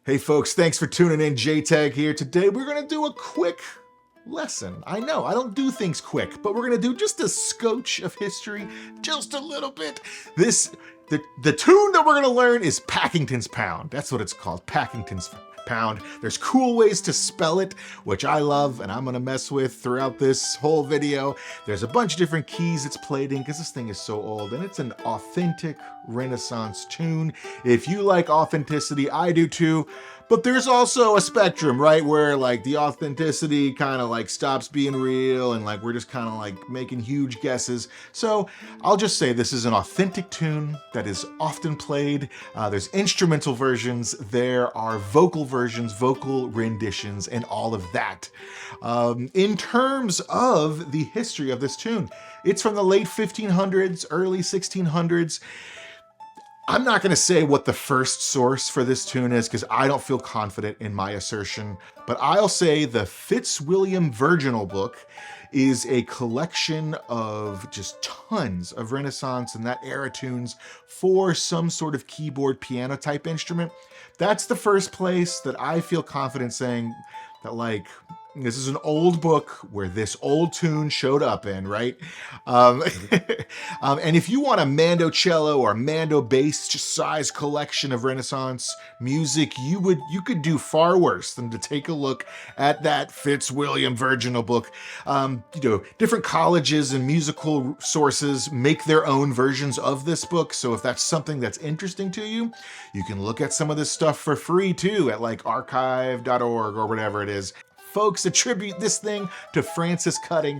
Hey folks, thanks for tuning in. JTag here. Today we're going to do a quick lesson. I know, I don't do things quick, but we're going to do just a scotch of history, just a little bit. The tune that we're going to learn is Packington's Pound. That's what it's called, Packington's Pound. There's cool ways to spell it, which I love and I'm going to mess with throughout this whole video. There's a bunch of different keys it's played in because this thing is so old, and it's an authentic Renaissance tune. If you like authenticity, I do too. But there's also a spectrum, right? Where like the authenticity kind of like stops being real and like we're just kind of like making huge guesses. So I'll just say this is an authentic tune that is often played. There's instrumental versions, there are vocal versions, vocal renditions, and all of that. In terms of the history of this tune, it's from the late 1500s, early 1600s. I'm not going to say what the first source for this tune is because I don't feel confident in my assertion, but I'll say the Fitzwilliam Virginal book is a collection of just tons of Renaissance and that era tunes for some sort of keyboard piano type instrument. That's the first place that I feel confident saying that like, this is an old book where this old tune showed up in, right? And if you want a mandocello or mando bass size collection of Renaissance music, you could do far worse than to take a look at that Fitzwilliam Virginal book. Different colleges and musical sources make their own versions of this book. So if that's something that's interesting to you, you can look at some of this stuff for free too at like archive.org or whatever it is. Folks attribute this thing to Francis Cutting.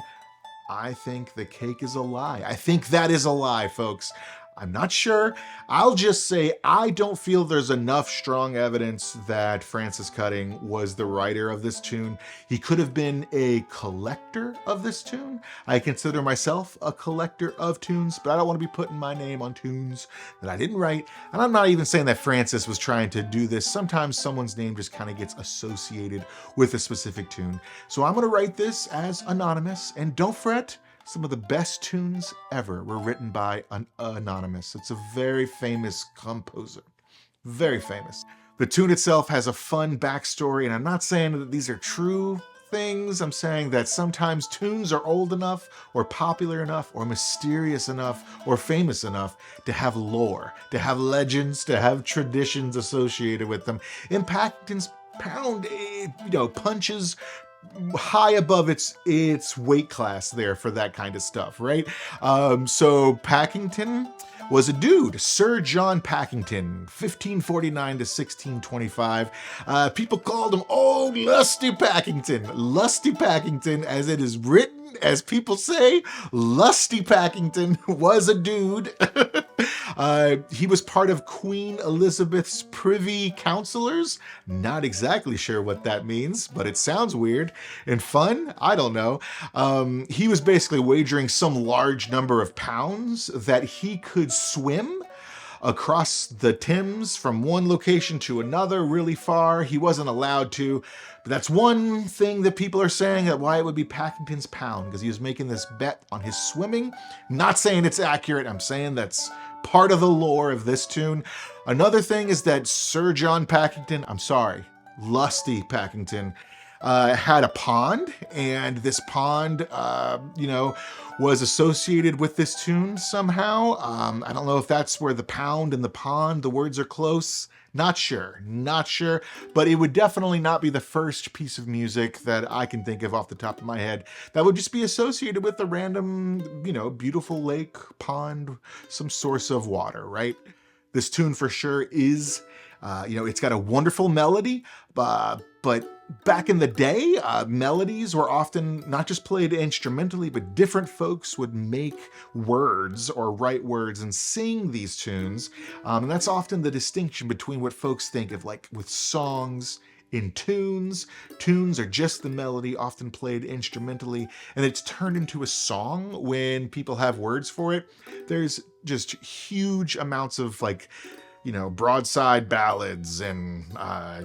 I think the cake is a lie. I think that is a lie, folks. I'm not sure. I'll just say I don't feel there's enough strong evidence that Francis Cutting was the writer of this tune. He could have been a collector of this tune. I consider myself a collector of tunes, but I don't want to be putting my name on tunes that I didn't write. And I'm not even saying that Francis was trying to do this. Sometimes someone's name just kind of gets associated with a specific tune. So I'm going to write this as anonymous, and don't fret. Some of the best tunes ever were written by an anonymous. It's a very famous composer. Very famous. The tune itself has a fun backstory, and I'm not saying that these are true things. I'm saying that sometimes tunes are old enough or popular enough or mysterious enough or famous enough to have lore, to have legends, to have traditions associated with them. In Packington's Pound, it, punches high above its weight class there for that kind of stuff, right? So Packington was a dude, Sir John Packington, 1549 to 1625. People called him Old Lusty Packington. Lusty Packington, as it is written, as people say, Lusty Packington was a dude. He was part of Queen Elizabeth's privy counselors. Not exactly sure what that means, but it sounds weird and fun. I don't know. He was basically wagering some large number of pounds that he could swim across the Thames from one location to another really far. He wasn't allowed to, but that's one thing that people are saying that why it would be Packington's Pound, because he was making this bet on his swimming. Not saying it's accurate. I'm saying that's part of the lore of this tune. Another thing is that Sir John Packington, Lusty Packington, had a pond, and this pond, was associated with this tune somehow. I don't know if that's where the pound and the pond, the words are close. Not sure, but it would definitely not be the first piece of music that I can think of off the top of my head that would just be associated with a random, beautiful lake, pond, some source of water, right? This tune for sure is, it's got a wonderful melody, but back in the day, melodies were often not just played instrumentally, but different folks would make words or write words and sing these tunes. And that's often the distinction between what folks think of like with songs in tunes. Tunes are just the melody, often played instrumentally, and it's turned into a song when people have words for it. There's just huge amounts of like broadside ballads and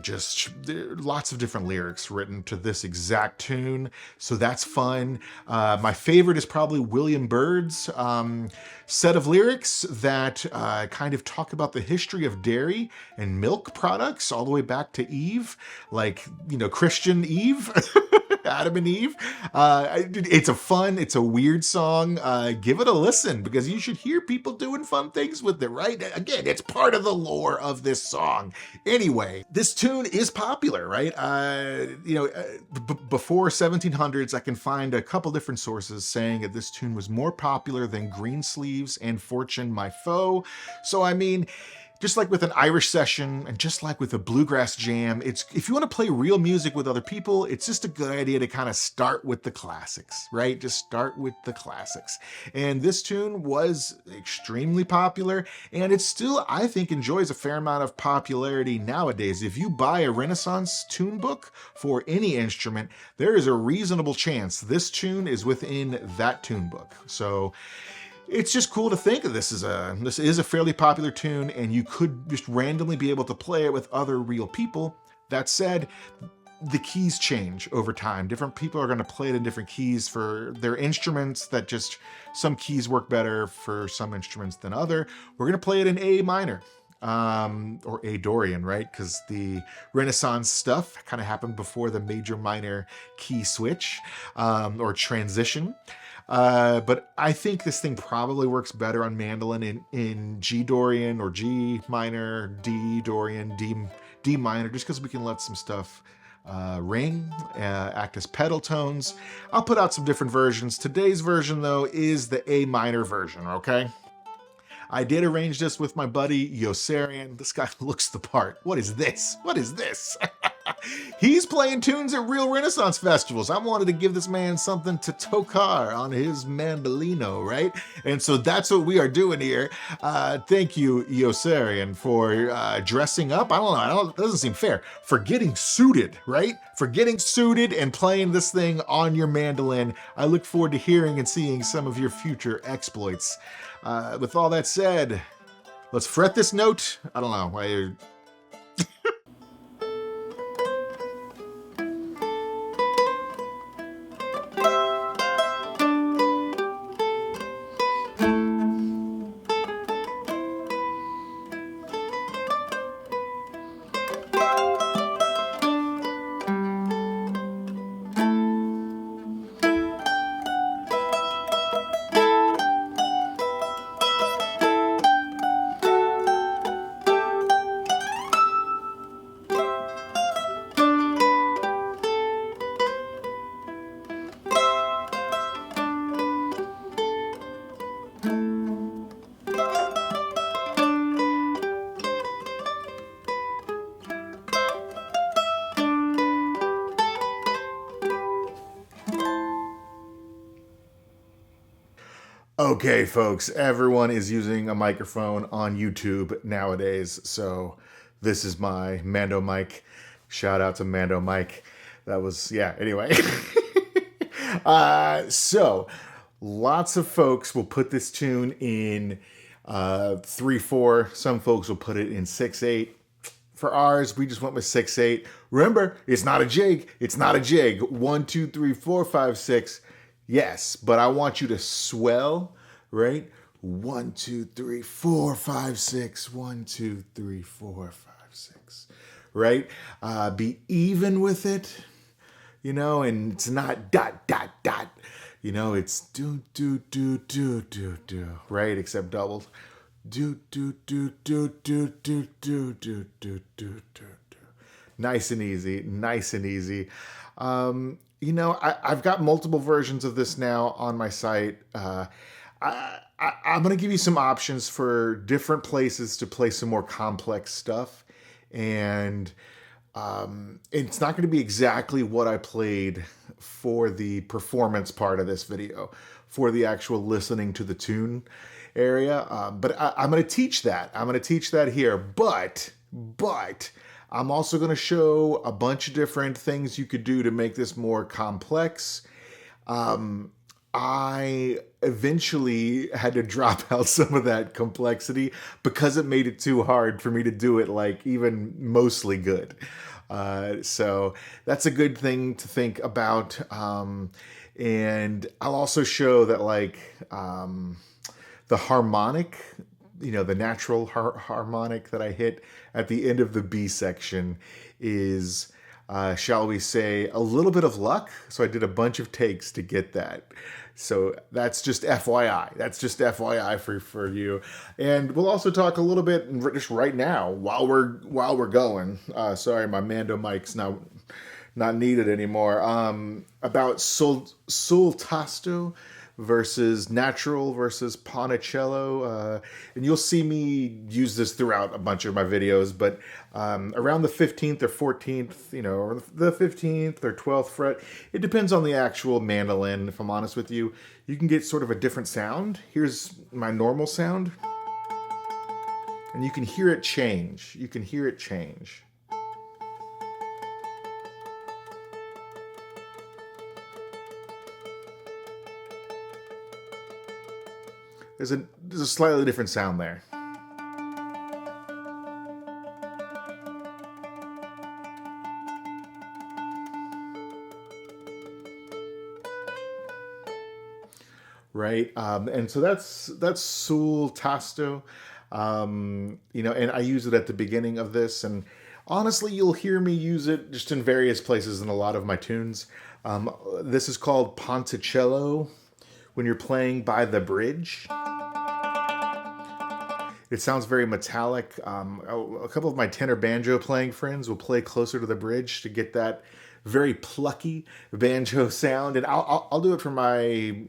just lots of different lyrics written to this exact tune. So that's fun. My favorite is probably William Byrd's set of lyrics that kind of talk about the history of dairy and milk products all the way back to Eve, like, Christian Eve. Adam and Eve. It's a weird song. Give it a listen because you should hear people doing fun things with it, right? Again, it's part of the lore of this song. Anyway, this tune is popular, right? Before 1700s, I can find a couple different sources saying that this tune was more popular than Greensleeves and Fortune My Foe. So, just like with an Irish session and just like with a bluegrass jam, if you want to play real music with other people, it's just a good idea to kind of start with the classics, right? Just start with the classics. And this tune was extremely popular, and it still, I think, enjoys a fair amount of popularity nowadays. If you buy a Renaissance tune book for any instrument, there is a reasonable chance this tune is within that tune book. So it's just cool to think of this is a fairly popular tune, and you could just randomly be able to play it with other real people. That said, the keys change over time. Different people are going to play it in different keys for their instruments. That just some keys work better for some instruments than other. We're going to play it in A minor. Or A Dorian, right? Because the Renaissance stuff kind of happened before the major minor key switch or transition. But I think this thing probably works better on mandolin in G Dorian or G minor, D Dorian, D minor, just because we can let some stuff ring, act as pedal tones. I'll put out some different versions. Today's version, though, is the A minor version, okay? I did arrange this with my buddy Yossarian. This guy looks the part. What is this? What is this? He's playing tunes at real Renaissance festivals. I wanted to give this man something to tocar on his mandolino, right? And so that's what we are doing here. Thank you, Yossarian, for dressing up. I don't know. It doesn't seem fair. For getting suited, right? For getting suited and playing this thing on your mandolin. I look forward to hearing and seeing some of your future exploits. With all that said, let's fret this note. I don't know. Okay, folks, everyone is using a microphone on YouTube nowadays, so this is my Mando mic. Shout out to Mando Mike. That was, anyway. So, lots of folks will put this tune in 3/4. Some folks will put it in 6/8. For ours, we just went with 6/8. Remember, it's not a jig. It's not a jig. 1, 2, 3, 4, 5, 6. Yes, but I want you to swell, right? 1, 2, 3, 4, 5, 6. 1, 2, 3, 4, 5, 6. Right? Be even with it, and it's not dot, dot, dot. It's do, do, do, do, do, do. Right? Except doubled. Do, do, do, do, do, do, do, do, do, do, do. Nice and easy. Nice and easy. I've got multiple versions of this now on my site. I'm going to give you some options for different places to play some more complex stuff. And it's not going to be exactly what I played for the performance part of this video, for the actual listening to the tune area. But I'm going to teach that. I'm going to teach that here. But I'm also going to show a bunch of different things you could do to make this more complex. I eventually had to drop out some of that complexity because it made it too hard for me to do it like even mostly good. So that's a good thing to think about. And I'll also show that the harmonic, the natural harmonic that I hit at the end of the B section is, shall we say, a little bit of luck. So I did a bunch of takes to get that. So that's just FYI. That's just FYI for you. And we'll also talk a little bit just right now while we're going. Sorry, my Mando mic's not needed anymore. About sul tasto versus natural versus Ponticello. And you'll see me use this throughout a bunch of my videos, but around the 15th or 14th, or the 15th or 12th fret, it depends on the actual mandolin, if I'm honest with you. You can get sort of a different sound. Here's my normal sound. And you can hear it change. You can hear it change. There's a slightly different sound there. Right, and so that's sul tasto, and I use it at the beginning of this, and honestly, you'll hear me use it just in various places in a lot of my tunes. This is called Ponticello when you're playing by the bridge. It sounds very metallic. A couple of my tenor banjo playing friends will play closer to the bridge to get that very plucky banjo sound, and I'll do it for my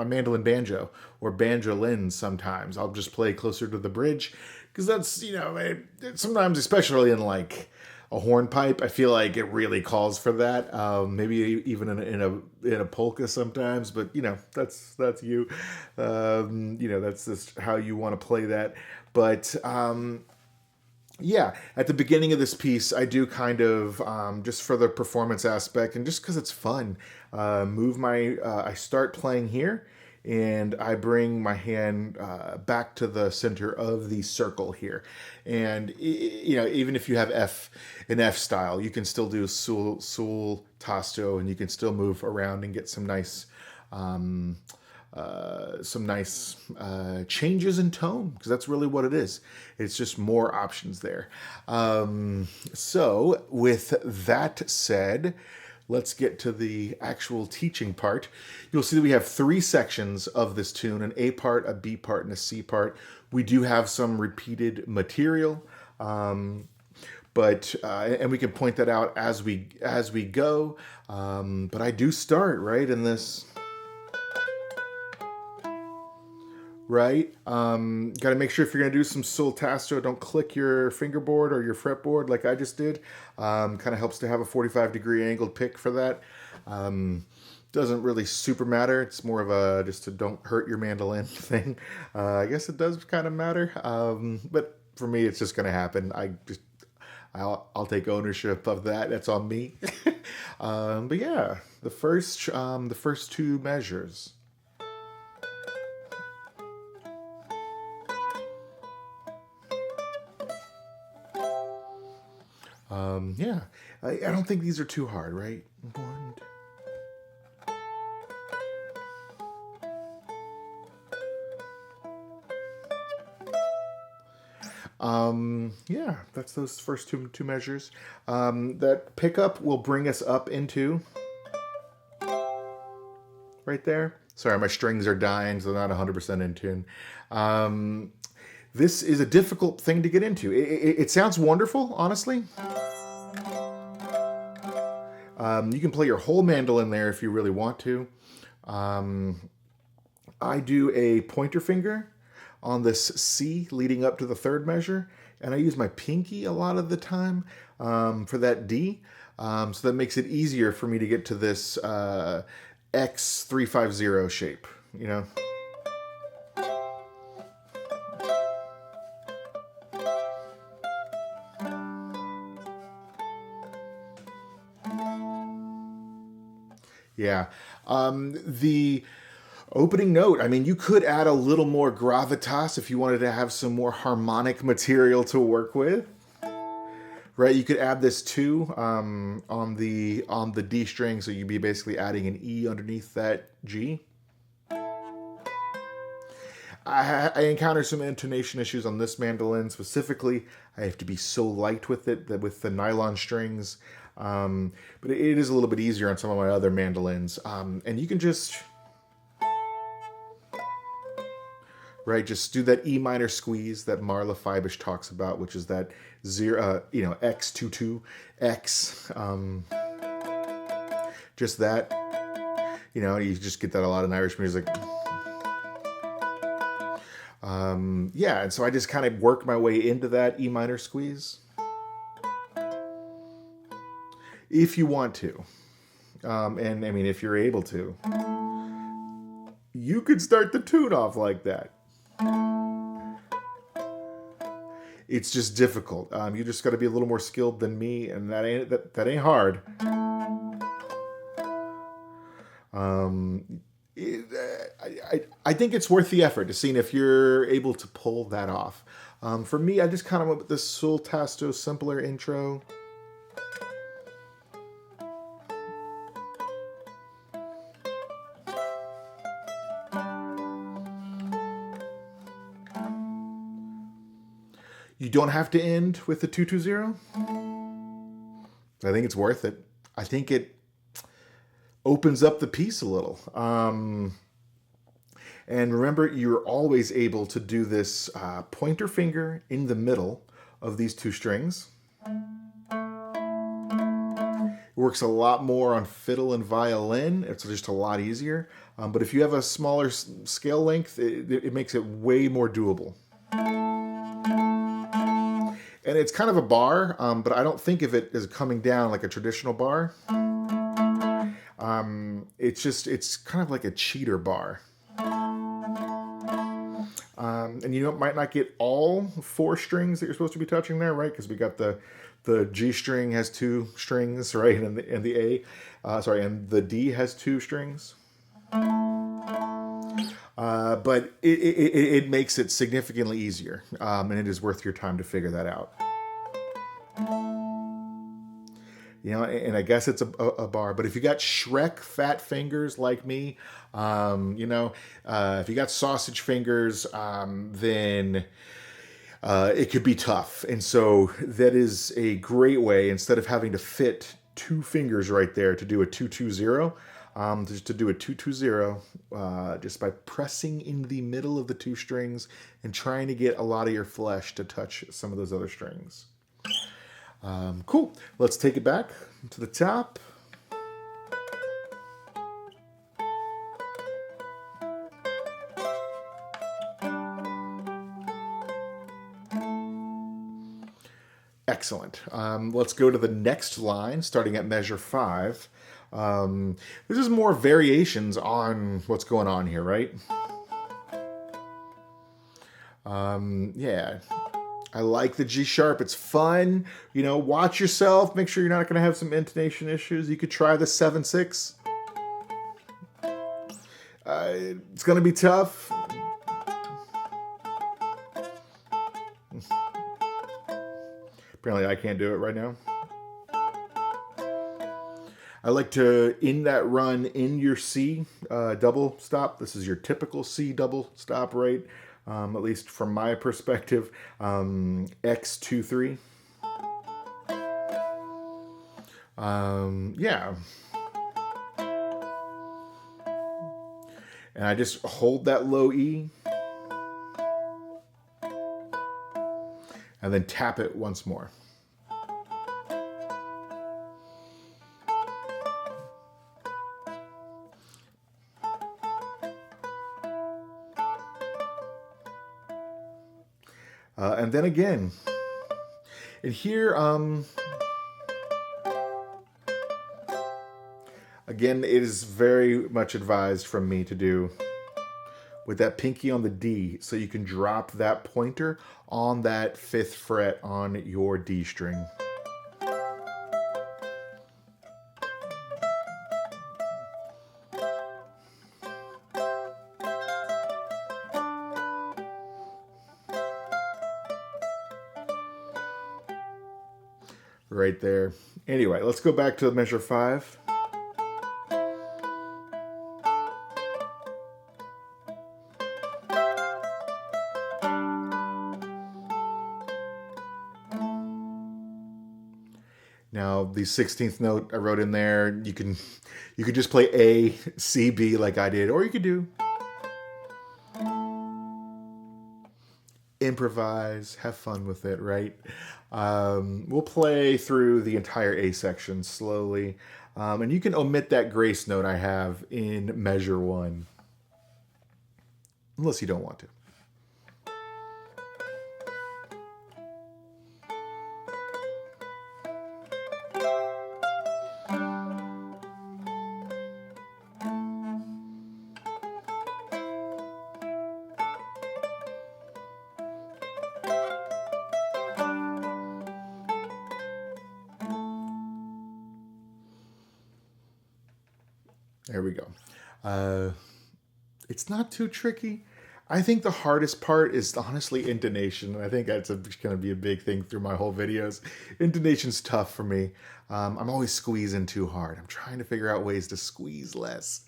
mandolin banjo or banjolin. Sometimes I'll just play closer to the bridge because that's sometimes, especially in like a hornpipe, I feel like it really calls for that. Maybe even in a polka sometimes, but that's you. That's just how you want to play that. But yeah, at the beginning of this piece, I do kind of just for the performance aspect and just because it's fun. I start playing here. And I bring my hand back to the center of the circle here, and even if you have an F style, you can still do sul tasto, and you can still move around and get some nice changes in tone, because that's really what it is. It's just more options there. So with that said, let's get to the actual teaching part. You'll see that we have 3 sections of this tune: an A part, a B part, and a C part. We do have some repeated material, but we can point that out as we go. But I do start right in this. Right? Got to make sure if you're going to do some sul tasto, don't click your fingerboard or your fretboard like I just did. Kind of helps to have a 45-degree angled pick for that. Doesn't really super matter. It's more of a just to don't hurt your mandolin thing. I guess it does kind of matter. But for me, it's just going to happen. I'll take ownership of that. That's on me. But yeah, the first 2 measures. Yeah, I don't think these are too hard, right? 1, 2. Yeah, that's those first two measures. That pickup will bring us up into right there. Sorry, my strings are dying, so not 100% in tune. This is a difficult thing to get into. It sounds wonderful, honestly. You can play your whole mandolin there if you really want to. I do a pointer finger on this C leading up to the 3rd measure, and I use my pinky a lot of the time for that D. So that makes it easier for me to get to this X350 shape, Yeah. The Opening note, I mean, you could add a little more gravitas if you wanted to have some more harmonic material to work with. Right, you could add this too on the D string, so you'd be basically adding an E underneath that G. I encounter some intonation issues on this mandolin specifically. I have to be so light with it, with the nylon strings, but it is a little bit easier on some of my other mandolins. And you can just, right, just do that E minor squeeze that Marla Fibish talks about, which is that zero, X22 X. Just that, you just get that a lot in Irish music. Yeah, and so I just kind of work my way into that E minor squeeze. If you want to. And I mean, if you're able to, you could start the tune off like that. It's just difficult. You just got to be a little more skilled than me, and that ain't hard. I think it's worth the effort to see if you're able to pull that off. For me, I just kind of went with this Sul Tasto simpler intro. You don't have to end with the 220. I think it's worth it. I think it opens up the piece a little. And remember, you're always able to do this pointer finger in the middle of these two strings. It works a lot more on fiddle and violin. It's just a lot easier. But if you have a smaller scale length, it makes it way more doable. And it's kind of a bar, but I don't think of it as coming down like a traditional bar. It's kind of like a cheater bar. And you might not get all 4 strings that you're supposed to be touching there, right? Because we got the G string has 2 strings, right? And the A, and the D has 2 strings. But it makes it significantly easier, and it is worth your time to figure that out. And I guess it's a bar, but if you got Shrek fat fingers like me, if you got sausage fingers, then it could be tough. And so that is a great way, instead of having to fit 2 fingers right there to do a 220, just to do a 220, just by pressing in the middle of the 2 strings and trying to get a lot of your flesh to touch some of those other strings. Cool. Let's take it back to the top. Excellent. Let's go to the next line, starting at measure 5. This is more variations on what's going on here, right? Yeah. I like the G sharp. It's fun. Watch yourself. Make sure you're not going to have some intonation issues. You could try the 7/6. It's going to be tough. Apparently I can't do it right now. I like to, in that run, in your C double stop. This is your typical C double stop, right? At least from my perspective, X23. Yeah. And I just hold that low E. And then tap it once more. And then again, and here, again, it is very much advised from me to do with that pinky on the D, so you can drop that pointer on that 5th fret on your D string. right there. Anyway, let's go back to measure 5. Now the 16th note I wrote in there, you could just play A, C, B like I did, or you could do improvise, have fun with it, right? We'll play through the entire A section slowly, and you can omit that grace note I have in measure 1, unless you don't want to. There we go. It's not too tricky. I think the hardest part is honestly intonation. And I think that's going to be a big thing through my whole videos. Intonation's tough for me. I'm always squeezing too hard. I'm trying to figure out ways to squeeze less.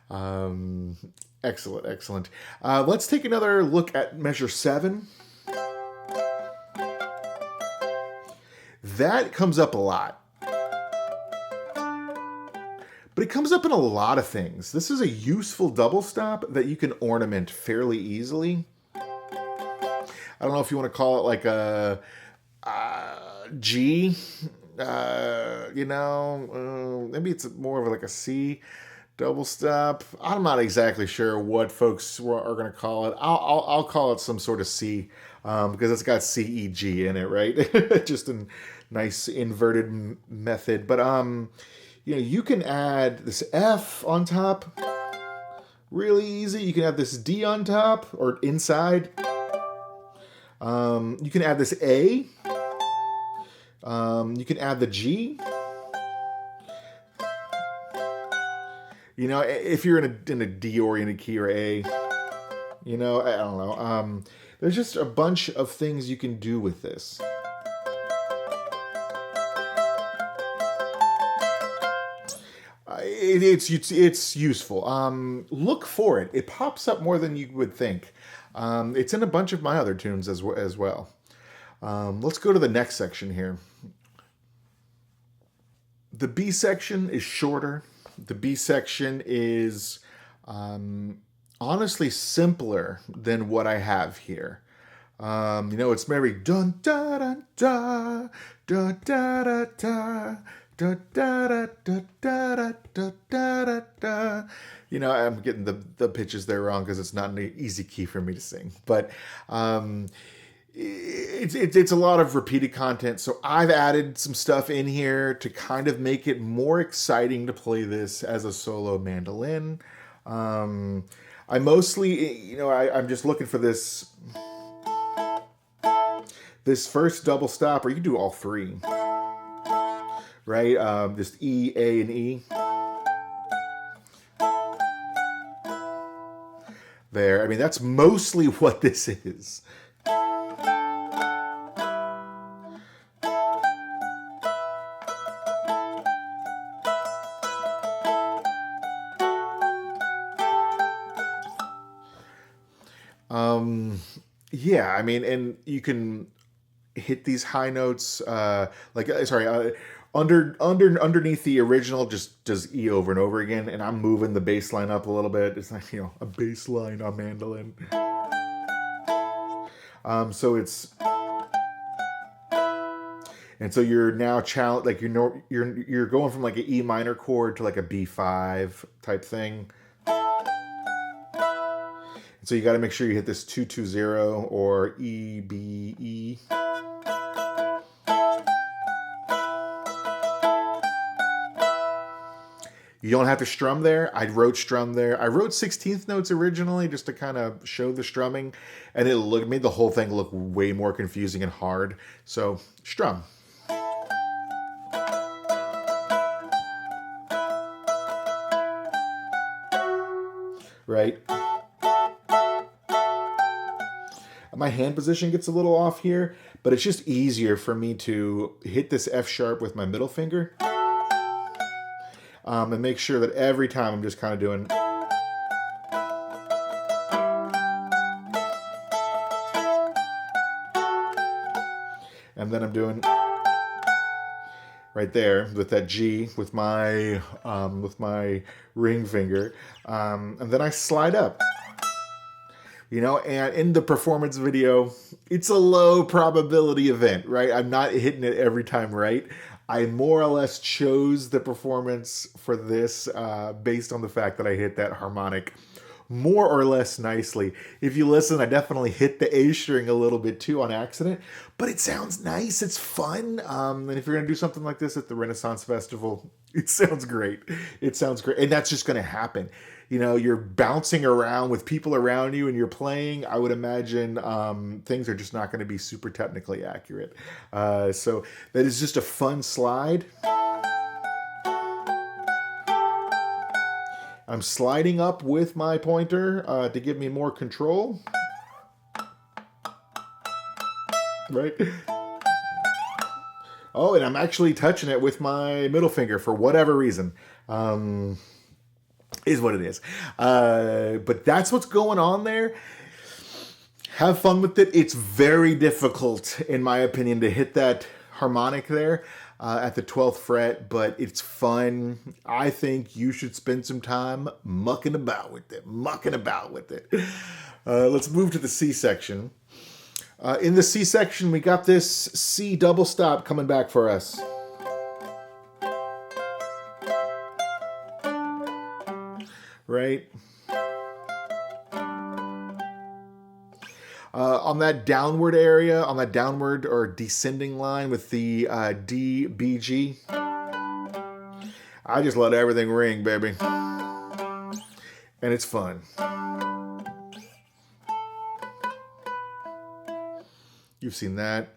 Excellent, excellent. Let's take another look at measure 7. That comes up a lot. But it comes up in a lot of things. This is a useful double stop that you can ornament fairly easily. I don't know if you want to call it like a G, maybe it's more of like a C double stop. I'm not exactly sure what folks are going to call it. I'll call it some sort of C because it's got C-E-G in it, right? Just a nice inverted method. But you can add this F on top, really easy. You can have this D on top or inside. You can add this A. You can add the G. If you're in a D-oriented key or A, I don't know. There's just a bunch of things you can do with this. It's useful. Look for it. It pops up more than you would think. It's in a bunch of my other tunes as well. Let's go to the next section here. The B section is shorter. The B section is honestly simpler than what I have here. It's very dun da da da da da da da. Da, da, da, da, da, da, da, da. I'm getting the pitches there wrong because it's not an easy key for me to sing. But it's a lot of repeated content. So I've added some stuff in here to kind of make it more exciting to play this as a solo mandolin. I mostly, I'm just looking for this first double stop, or you can do all 3. Right? Just E, A, and E. There. I mean, that's mostly what this is. Yeah, I mean, and you can hit these high notes, underneath the original just does E over and over again, and I'm moving the bass line up a little bit. It's like, a bass line on mandolin. And so you're now like you're going from like an E minor chord to like a B5 type thing. So you got to make sure you hit this 2-2-0 or E, B, E. You don't have to strum there. I wrote strum there. I wrote 16th notes originally just to kind of show the strumming, and it made the whole thing look way more confusing and hard. So strum. Right? My hand position gets a little off here, but it's just easier for me to hit this F sharp with my middle finger. And make sure that every time I'm just kind of doing... And then I'm doing right there with that G with my ring finger, and then I slide up. You know, and in the performance video, it's a low probability event, right? I'm not hitting it every time right. I more or less chose the performance for this based on the fact that I hit that harmonic more or less nicely. If you listen, I definitely hit the A string a little bit too on accident, but it sounds nice. It's fun. And if you're going to do something like this at the Renaissance Festival, it sounds great. It sounds great. And that's just going to happen. You know, you're bouncing around with people around you and you're playing. I would imagine things are just not going to be super technically accurate. So that is just a fun slide. I'm sliding up with my pointer to give me more control. Right? Oh, and I'm actually touching it with my middle finger for whatever reason. Is what it is. But that's what's going on there. Have fun with it. It's very difficult, in my opinion, to hit that harmonic there. At the 12th fret, but it's fun. I think you should spend some time mucking about with it. Let's move to the C section. In the C section, we got this C double stop coming back for us. Right? On that downward area, on that downward or descending line with the D, B, G, I just let everything ring, baby. And it's fun. You've seen that.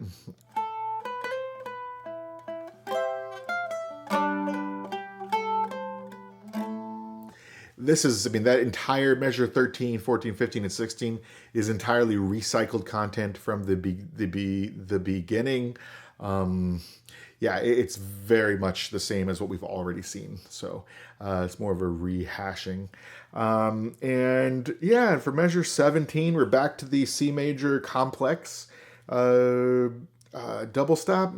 This is, I mean, that entire measure 13, 14, 15, and 16 is entirely recycled content from the beginning. Yeah, it's very much the same as what we've already seen. So it's more of a rehashing. And yeah, for measure 17, we're back to the C major complex double stop.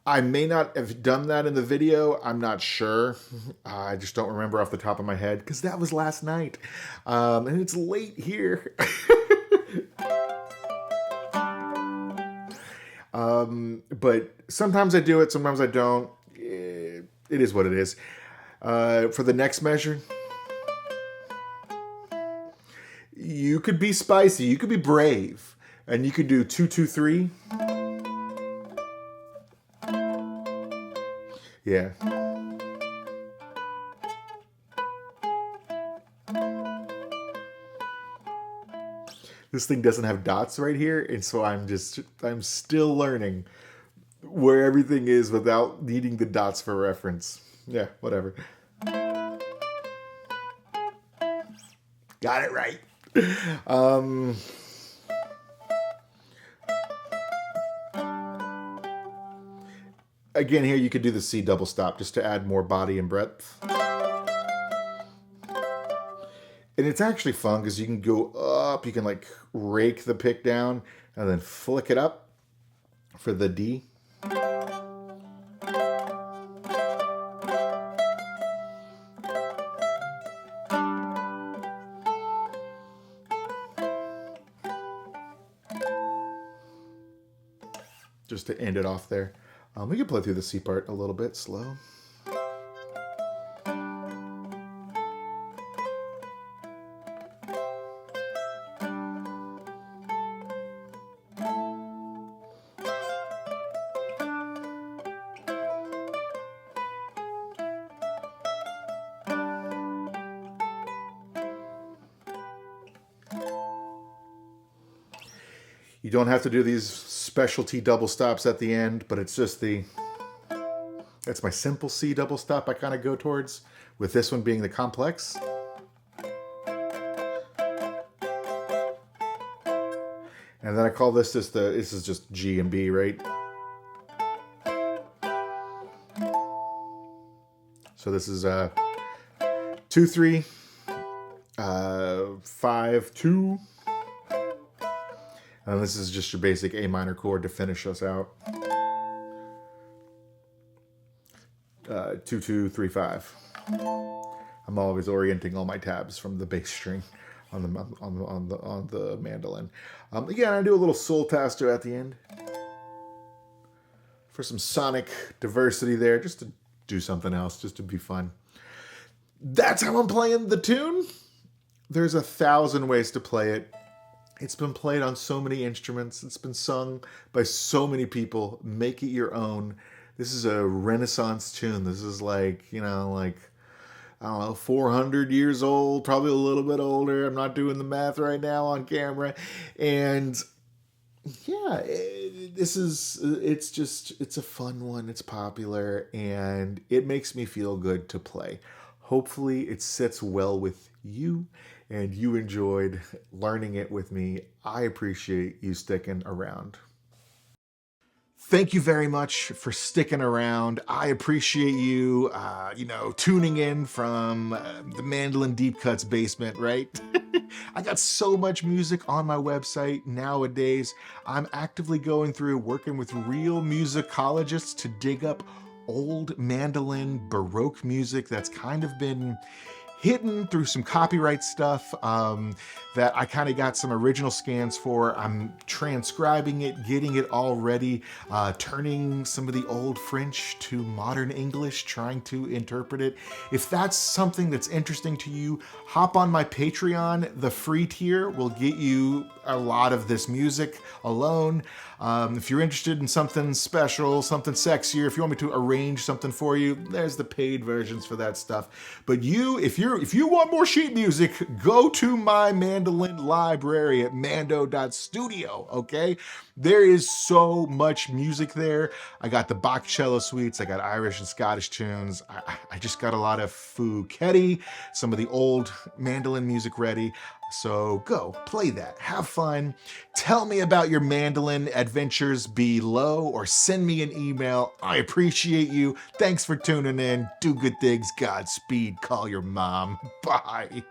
I may not have done that in the video. I'm not sure. I just don't remember off the top of my head because that was last night. And it's late here. But sometimes I do it, sometimes I don't. It is what it is. For the next measure, you could be spicy, you could be brave, and you could do 2, 2, 3. Yeah. This thing doesn't have dots right here, and so I'm still learning where everything is without needing the dots for reference. Yeah, whatever. Got it right. Again, here you could do the C double stop just to add more body and breadth. And it's actually fun because you can go up, you can like rake the pick down and then flick it up for the D. Just to end it off there. We can play through the C part a little bit slow. You don't have to do these specialty double stops at the end, but it's just the That's my simple C double stop I kind of go towards, with this one being the complex. And then I call this just this is just G and B, right? So this is 2 3 5 2, and this is just your basic A minor chord to finish us out. 2 2 3 5. I'm always orienting all my tabs from the bass string on the mandolin. Again, I do a little soltasto at the end for some sonic diversity there, just to do something else, just to be fun. That's how I'm playing the tune. There's 1,000 ways to play it. It's been played on so many instruments. It's been sung by so many people. Make it your own. This is a Renaissance tune. This is like, I don't know, 400 years old, probably a little bit older. I'm not doing the math right now on camera. And yeah, it's a fun one. It's popular, and it makes me feel good to play. Hopefully it sits well with you and you enjoyed learning it with me. I appreciate you sticking around. Thank you very much for sticking around. I appreciate you, tuning in from the Mandolin Deep Cuts basement, right? I got so much music on my website nowadays. I'm actively going through working with real musicologists to dig up old mandolin Baroque music that's kind of been hidden through some copyright stuff that I kind of got some original scans for. I'm transcribing it, getting it all ready, turning some of the old French to modern English, trying to interpret it. If that's something that's interesting to you, hop on my Patreon. The free tier will get you a lot of this music alone. If you're interested in something special, something sexier, if you want me to arrange something for you, there's the paid versions for that stuff. But if you want more sheet music, go to my mandolin library at mando.studio, okay? There is so much music there. I got the Bach cello suites, I got Irish and Scottish tunes. I just got a lot of Fouquetti, some of the old mandolin music ready. So go, play that, have fun. Tell me about your mandolin adventures below or send me an email. I appreciate you. Thanks for tuning in. Do good things. Godspeed. Call your mom. Bye.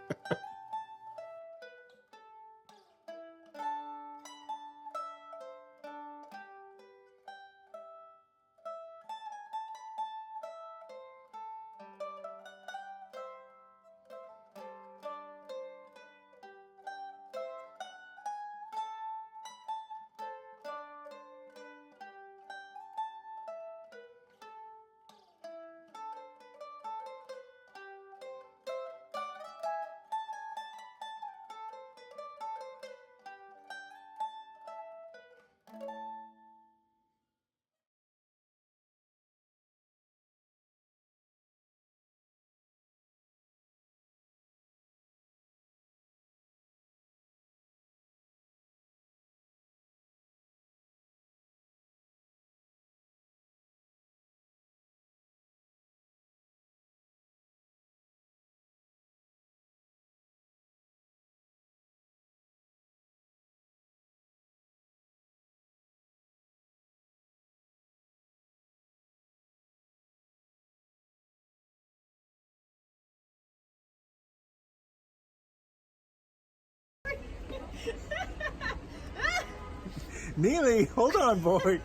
Neeley, hold on, boy.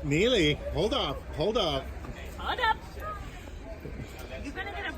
Neeley, hold up. Hold up. You're gonna get a